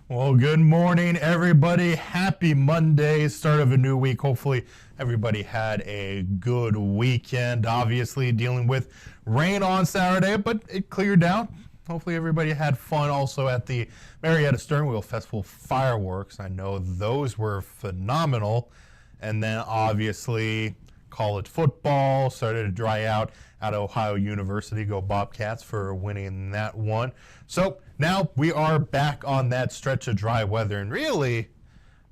Well, good morning, everybody. Happy Monday, start of a new week. Hopefully, everybody had a good weekend. Obviously, dealing with rain on Saturday, but it cleared out. Hopefully, everybody had fun also at the Marietta Stern Wheel Festival fireworks. I know those were phenomenal. And then, obviously, college football started to dry out at Ohio University. Go Bobcats for winning that one. So now we are back on that stretch of dry weather, and really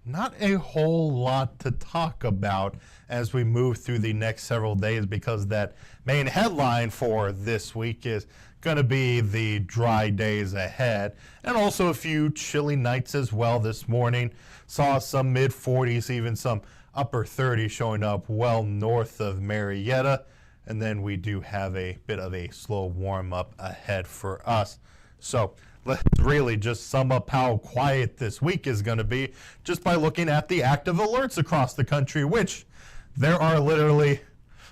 not a whole lot to talk about as we move through the next several days, because that main headline for this week is going to be the dry days ahead, and also a few chilly nights as well. This morning saw some mid 40s, even some upper 30s showing up well north of Marietta. And then we do have a bit of a slow warm up ahead for us. So let's really just sum up how quiet this week is going to be just by looking at the active alerts across the country, which there are literally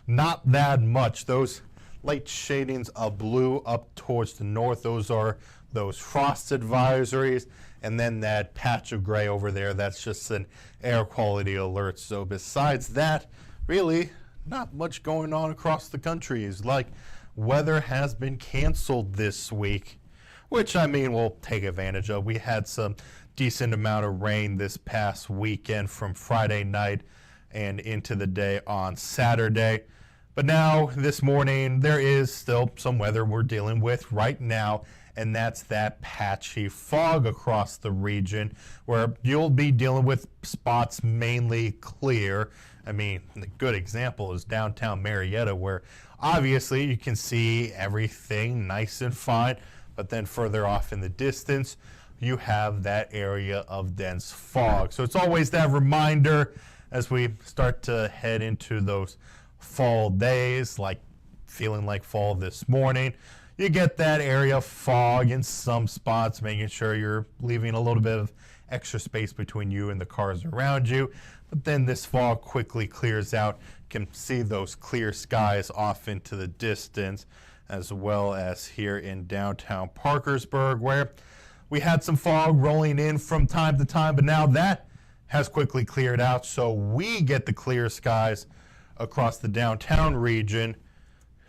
not that much. Those light shadings of blue up towards the north, those are those frost advisories. And then that patch of gray over there, that's just an air quality alert. So besides that, really not much going on across the country. It's like weather has been canceled this week, which I mean we'll take advantage of. We had some decent amount of rain this past weekend from Friday night and into the day on Saturday. But now this morning there is still some weather we're dealing with right now, and that's that patchy fog across the region where you'll be dealing with spots mainly clear. I mean, a good example is downtown Marietta, where obviously you can see everything nice and fine, but then further off in the distance, you have that area of dense fog. So it's always that reminder as we start to head into those fall days, like feeling like fall this morning. You get that area of fog in some spots, making sure you're leaving a little bit of extra space between you and the cars around you. But then this fog quickly clears out. You can see those clear skies off into the distance, as well as here in downtown Parkersburg, where we had some fog rolling in from time to time, but now that has quickly cleared out. So we get the clear skies across the downtown region.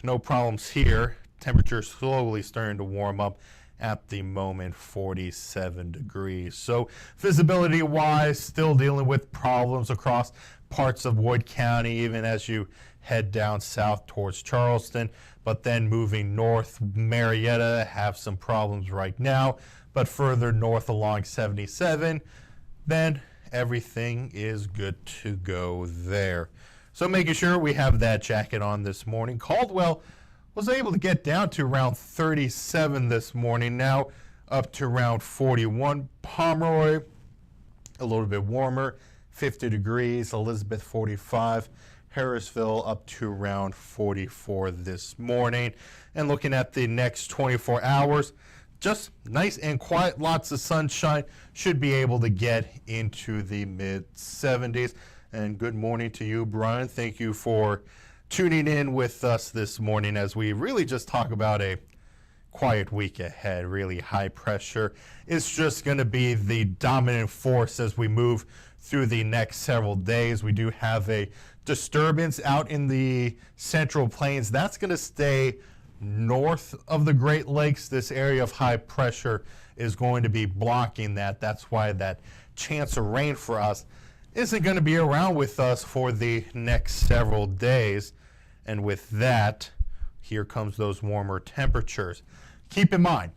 No problems here. Temperature slowly starting to warm up. At the moment, 47 degrees. So visibility wise, still dealing with problems across parts of Wood County, even as you head down south towards Charleston. But then moving north, Marietta have some problems right now. But further north along 77, then everything is good to go there. So making sure we have that jacket on this morning. Caldwell was able to get down to around 37 this morning, now up to around 41. Pomeroy, a little bit warmer, 50 degrees. Elizabeth, 45. Harrisville up to around 44 this morning. And looking at the next 24 hours, just nice and quiet, lots of sunshine. Should be able to get into the mid-70s. And good morning to you, Brian. Thank you for tuning in with us this morning as we really just talk about a quiet week ahead. Really high pressure is just going to be the dominant force as we move through the next several days. We do have a disturbance out in the Central Plains. That's going to stay north of the Great Lakes. This area of high pressure is going to be blocking that. That's why that chance of rain for us isn't going to be around with us for the next several days. And with that, here comes those warmer temperatures. Keep in mind,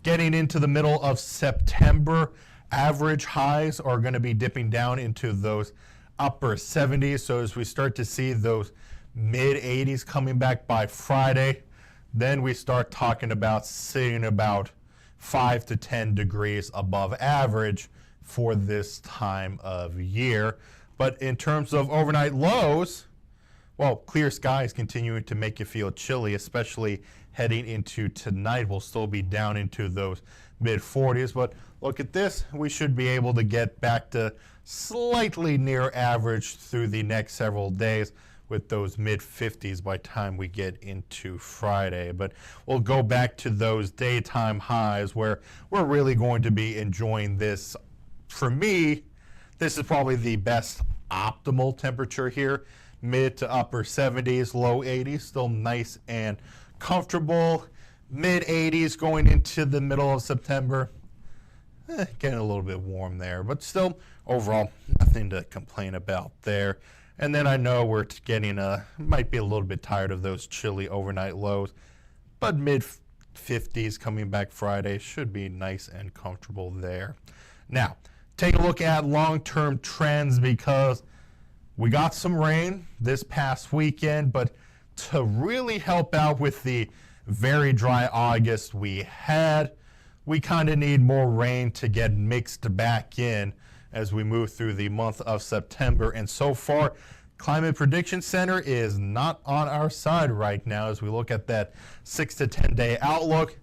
getting into the middle of September, average highs are going to be dipping down into those upper 70s. So as we start to see those mid 80s coming back by Friday, then we start talking about seeing about 5 to 10 degrees above average for this time of year. But in terms of overnight lows, well, clear skies continuing to make you feel chilly, especially heading into tonight. We'll still be down into those mid 40s, but look at this. We should be able to get back to slightly near average through the next several days with those mid 50s by the time we get into Friday. But we'll go back to those daytime highs where we're really going to be enjoying this. For me, this is probably the best optimal temperature here. Mid to upper 70s, low 80s, still nice and comfortable. Mid 80s going into the middle of September. Getting a little bit warm there, but still overall nothing to complain about there. And then I know we're getting might be a little bit tired of those chilly overnight lows, but mid 50s coming back Friday should be nice and comfortable there. Now, take a look at long-term trends because we got some rain this past weekend, but to really help out with the very dry August we had, we kind of need more rain to get mixed back in as we move through the month of September. And so far, Climate Prediction Center is not on our side right now as we look at that 6 to 10 day outlook.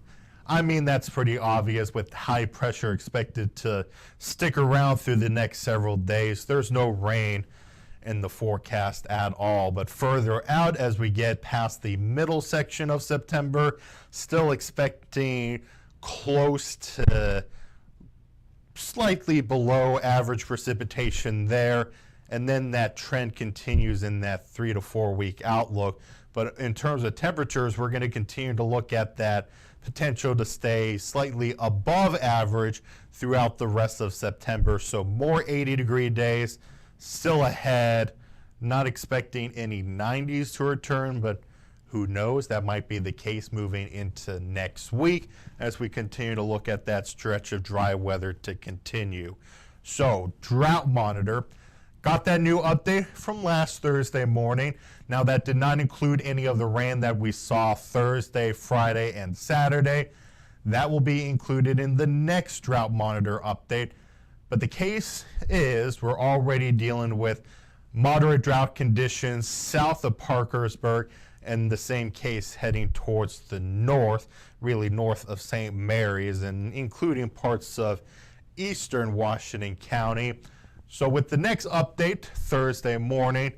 I mean, that's pretty obvious with high pressure expected to stick around through the next several days. There's no rain in the forecast at all, but further out as we get past the middle section of September, still expecting close to slightly below average precipitation there, and then that trend continues in that 3 to 4 week outlook. But in terms of temperatures, we're going to continue to look at that potential to stay slightly above average throughout the rest of September. So more 80-degree days still ahead. Not expecting any 90s to return, but who knows? That might be the case moving into next week as we continue to look at that stretch of dry weather to continue. So, drought monitor. Got that new update from last Thursday morning. Now, that did not include any of the rain that we saw Thursday, Friday, and Saturday. That will be included in the next drought monitor update. But the case is we're already dealing with moderate drought conditions south of Parkersburg, and the same case heading towards the north, really north of St. Mary's, and including parts of eastern Washington County. So with the next update Thursday morning,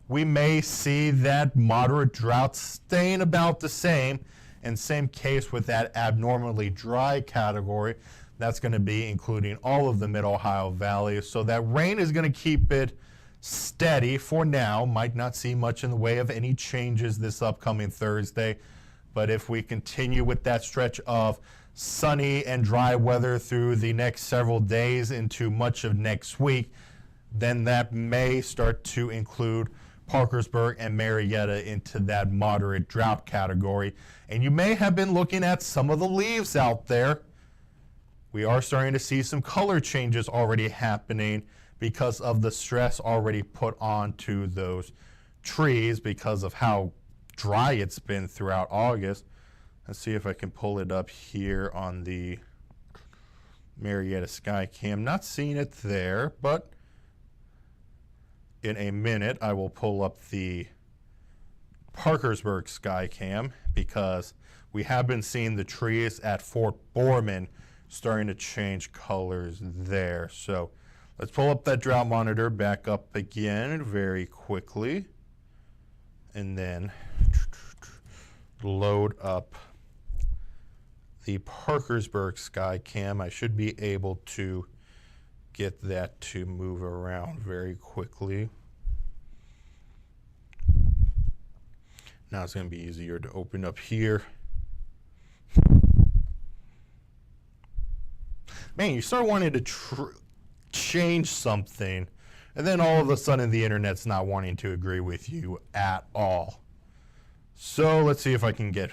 we may see that moderate drought staying about the same, and same case with that abnormally dry category. That's going to be including all of the Mid-Ohio Valley. So that rain is going to keep it steady for now. Might not see much in the way of any changes this upcoming Thursday. But if we continue with that stretch of sunny and dry weather through the next several days into much of next week, then that may start to include Parkersburg and Marietta into that moderate drought category. And you may have been looking at some of the leaves out there. We are starting to see some color changes already happening because of the stress already put onto those trees because of how dry it's been throughout August. Let's see if I can pull it up here on the Marietta Skycam. Not seeing it there, but in a minute I will pull up the Parkersburg Skycam because we have been seeing the trees at Fort Borman starting to change colors there. So let's pull up that drought monitor back up again very quickly and then load up the Parkersburg Skycam. I should be able to get that to move around very quickly. Now it's going to be easier to open up here. Man, you start wanting to change something, and then all of a sudden the internet's not wanting to agree with you at all. So let's see if I can get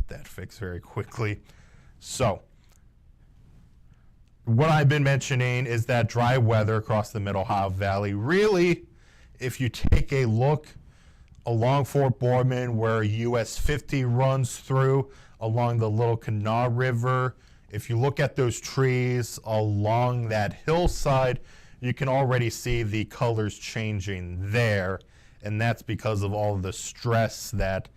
that fixed very quickly. So what I've been mentioning is that dry weather across the Mid-Ohio Valley. Really, if you take a look along Fort Borman where US 50 runs through, along the Little Kanawha River, if you look at those trees along that hillside, you can already see the colors changing there. And that's because of all of the stress that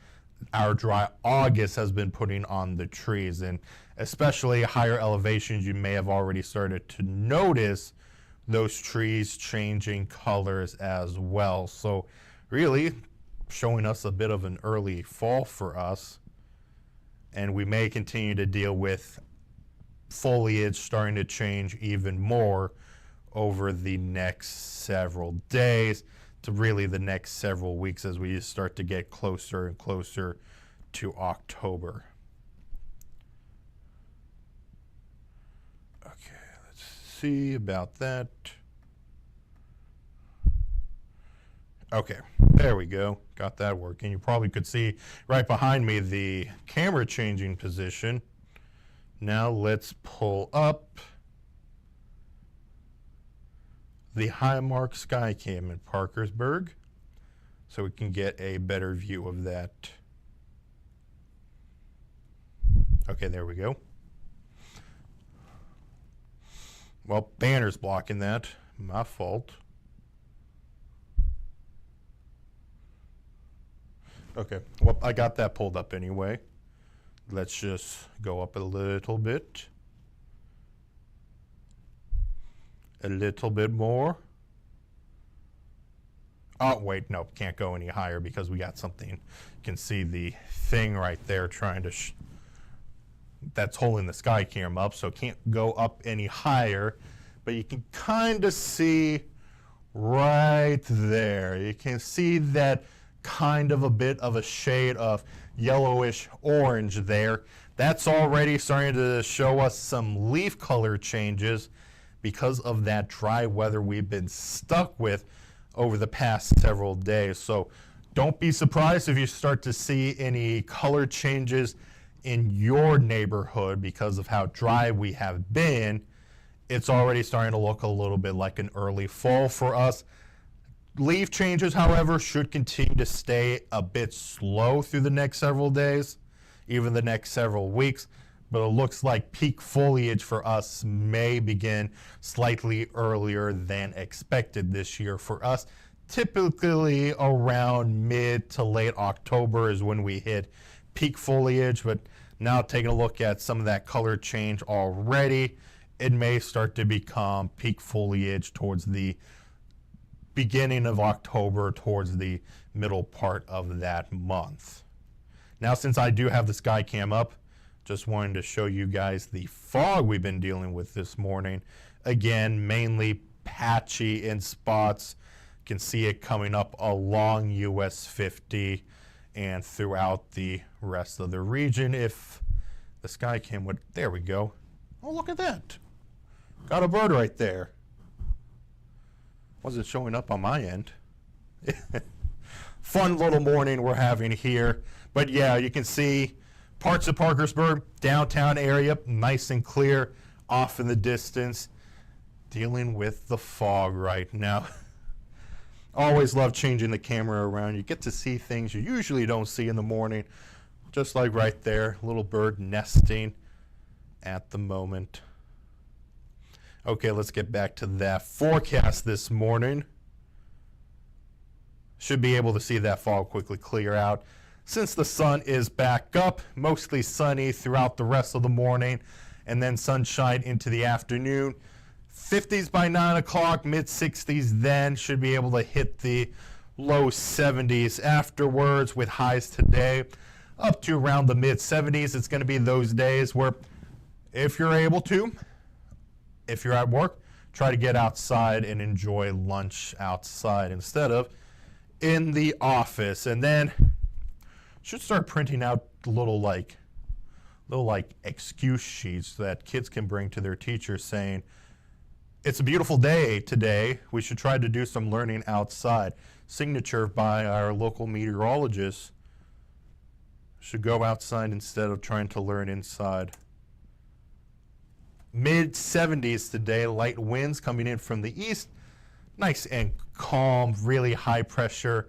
our dry August has been putting on the trees. And especially higher elevations, you may have already started to notice those trees changing colors as well. So really, showing us a bit of an early fall for us. And we may continue to deal with foliage starting to change even more over the next several days to really the next several weeks as we start to get closer and closer to October. Okay, let's see about that. Okay, there we go. Got that working. You probably could see right behind me the camera changing position. Now let's pull up the Highmark Skycam in Parkersburg so we can get a better view of that. Okay, there we go. Well, banner's blocking that. My fault. Okay, well, I got that pulled up anyway. Let's just go up a little bit. A little bit more. Oh, wait, no, can't go any higher because we got something. You can see the thing right there trying to, that's holding the Skycam up, so can't go up any higher. But you can kind of see right there. You can see that kind of a bit of a shade of yellowish orange there. That's already starting to show us some leaf color changes because of that dry weather we've been stuck with over the past several days. So don't be surprised if you start to see any color changes in your neighborhood because of how dry we have been. It's already starting to look a little bit like an early fall for us. Leaf changes, however, should continue to stay a bit slow through the next several days, even the next several weeks. But it looks like peak foliage for us may begin slightly earlier than expected this year for us. Typically around mid to late October is when we hit peak foliage, but now taking a look at some of that color change already, it may start to become peak foliage towards the beginning of October, towards the middle part of that month. Now, since I do have the Skycam up, just wanted to show you guys the fog we've been dealing with this morning. Again, mainly patchy in spots. You can see it coming up along US 50 and throughout the rest of the region. If the Skycam would, there we go. Oh, look at that. Got a bird right there. Wasn't showing up on my end. Fun little morning we're having here. But yeah, you can see parts of Parkersburg, downtown area, nice and clear, off in the distance. Dealing with the fog right now. Always love changing the camera around. You get to see things you usually don't see in the morning. Just like right there, little bird nesting at the moment. Okay, let's get back to that forecast this morning. Should be able to see that fog quickly clear out. Since the sun is back up, mostly sunny throughout the rest of the morning, and then sunshine into the afternoon. 50s by 9 o'clock, mid-60s then. Should be able to hit the low 70s afterwards with highs today up to around the mid-70s. It's going to be those days where if you're able to, if you're at work, try to get outside and enjoy lunch outside instead of in the office. And then should start printing out little excuse sheets that kids can bring to their teachers saying, it's a beautiful day today. We should try to do some learning outside. Signature by our local meteorologist. Should go outside instead of trying to learn inside. Mid-70s today, light winds coming in from the east. Nice and calm, really high pressure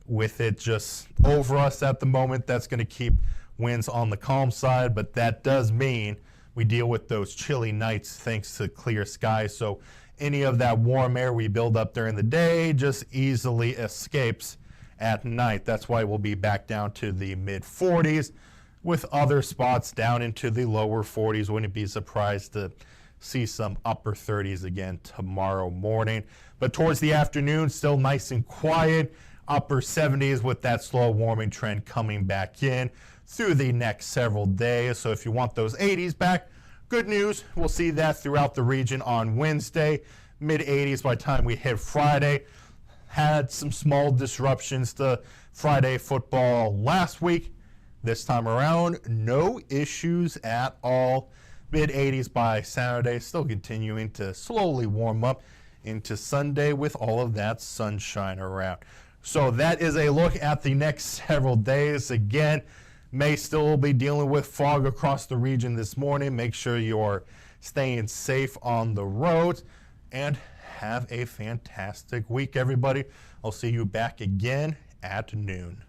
with it just over us at the moment. That's going to keep winds on the calm side, but that does mean we deal with those chilly nights thanks to clear skies. So any of that warm air we build up during the day just easily escapes at night. That's why we'll be back down to the mid-40s. With other spots down into the lower 40s. Wouldn't be surprised to see some upper 30s again tomorrow morning. But towards the afternoon, still nice and quiet. upper 70s with that slow warming trend coming back in through the next several days. So if you want those 80s back, good news. We'll see that throughout the region on Wednesday. Mid 80s by the time we hit Friday. Had some small disruptions to Friday football last week. This time around, no issues at all. Mid 80s by Saturday, still continuing to slowly warm up into Sunday with all of that sunshine around. So that is a look at the next several days. Again, may still be dealing with fog across the region this morning. Make sure you're staying safe on the roads and have a fantastic week, everybody. I'll see you back again at noon.